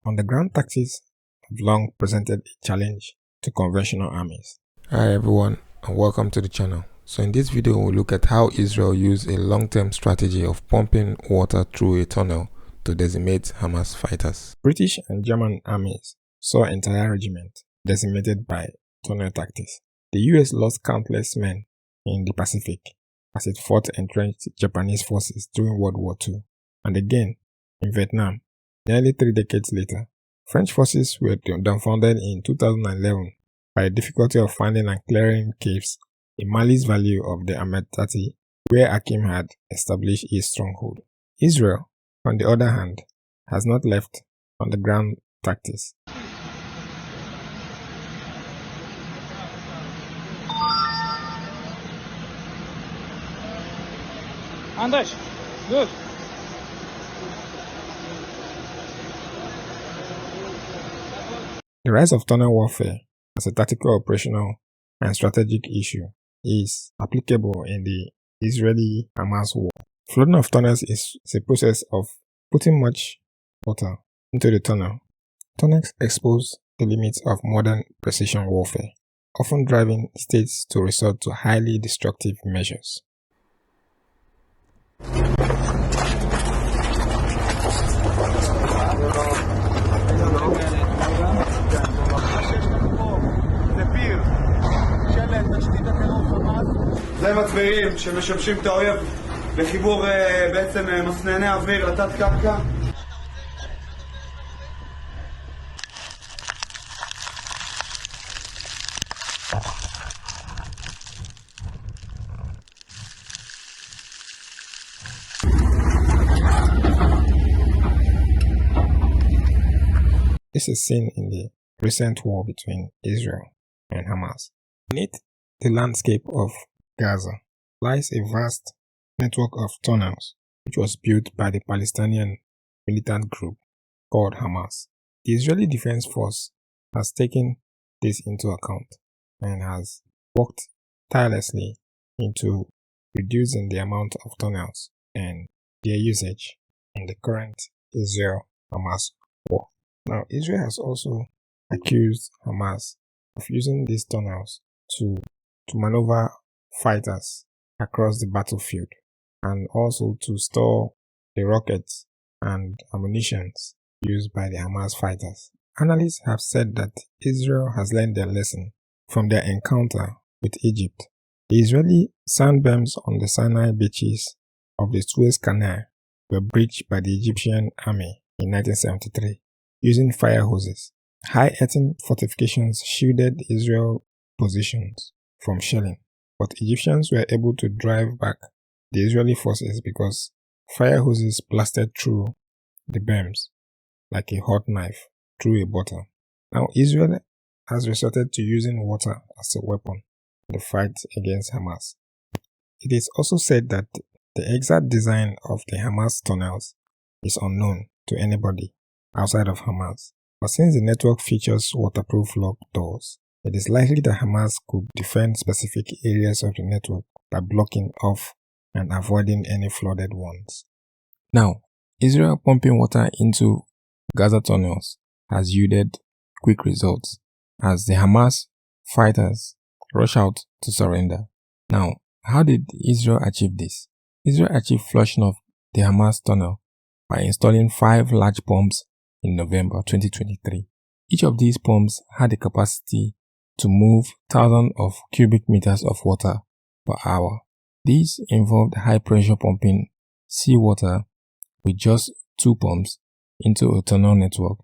Underground tactics have long presented a challenge to conventional armies. Hi everyone, and welcome to the channel. So in this video we'll look at how Israel used a long-term strategy of pumping water through a tunnel to decimate Hamas fighters. British and German armies saw entire regiments decimated by tunnel tactics. The US lost countless men in the Pacific as it fought entrenched Japanese forces during World War II. And again, in Vietnam, nearly 3 decades later, French forces were dumbfounded in 2011 by the difficulty of finding and clearing caves in Mali's valley of the Ametati, where Akim had established his stronghold. Israel, on the other hand, has not left underground tactics. Anders, good. The rise of tunnel warfare as a tactical, operational, and strategic issue is applicable in the Israeli-Hamas war. Flooding of tunnels is a process of putting much water into the tunnel. Tunnels expose the limits of modern precision warfare, often driving states to resort to highly destructive measures. זה מצברים שמשמשים את האויב לחיבור בעצם מסנני אוויר לתת קרקע. This is seen in the recent war between Israel and Hamas. Beneath the landscape of Gaza lies a vast network of tunnels which was built by the Palestinian militant group called Hamas. The Israeli Defense Force has taken this into account and has worked tirelessly into reducing the amount of tunnels and their usage in the current Israel-Hamas war. Now, Israel has also accused Hamas of using these tunnels to maneuver fighters across the battlefield and also to store the rockets and ammunition used by the Hamas fighters. Analysts have said that Israel has learned their lesson from their encounter with Egypt. The Israeli sandberms on the Sinai beaches of the Suez Canal were breached by the Egyptian army in 1973 using fire hoses. High-earthen fortifications shielded Israel positions from shelling, but Egyptians were able to drive back the Israeli forces because fire hoses blasted through the berms like a hot knife through a butter. Now Israel has resorted to using water as a weapon in the fight against Hamas. It is also said that the exact design of the Hamas tunnels is unknown to anybody outside of Hamas, but since the network features waterproof locked doors, it is likely that Hamas could defend specific areas of the network by blocking off and avoiding any flooded ones. Now, Israel pumping water into Gaza tunnels has yielded quick results as the Hamas fighters rush out to surrender. Now, how did Israel achieve this? Israel achieved flushing of the Hamas tunnel by installing 5 large pumps in November 2023. Each of these pumps had the capacity to move thousands of cubic meters of water per hour. These involved high-pressure pumping seawater with just 2 pumps into a tunnel network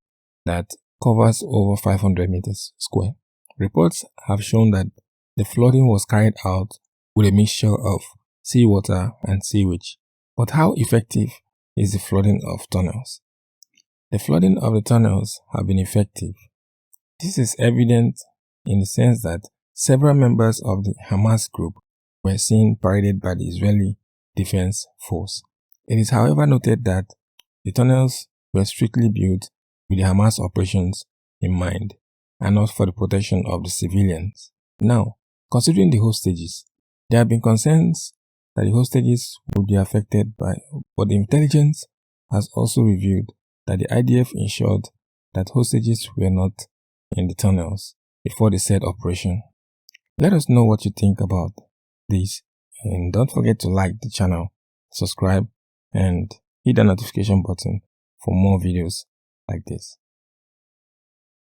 that covers over 500 meters square. Reports have shown that the flooding was carried out with a mixture of seawater and sewage. But how effective is the flooding of tunnels? The flooding of the tunnels have been effective. This is evident in the sense that several members of the Hamas group were seen paraded by the Israeli Defense Force. It is however noted that the tunnels were strictly built with the Hamas operations in mind and not for the protection of the civilians. Now, considering the hostages, there have been concerns that the hostages would be affected but the intelligence has also revealed that the IDF ensured that hostages were not in the tunnels before the said operation. Let us know what you think about this, and don't forget to like the channel, subscribe, and hit the notification button for more videos like this.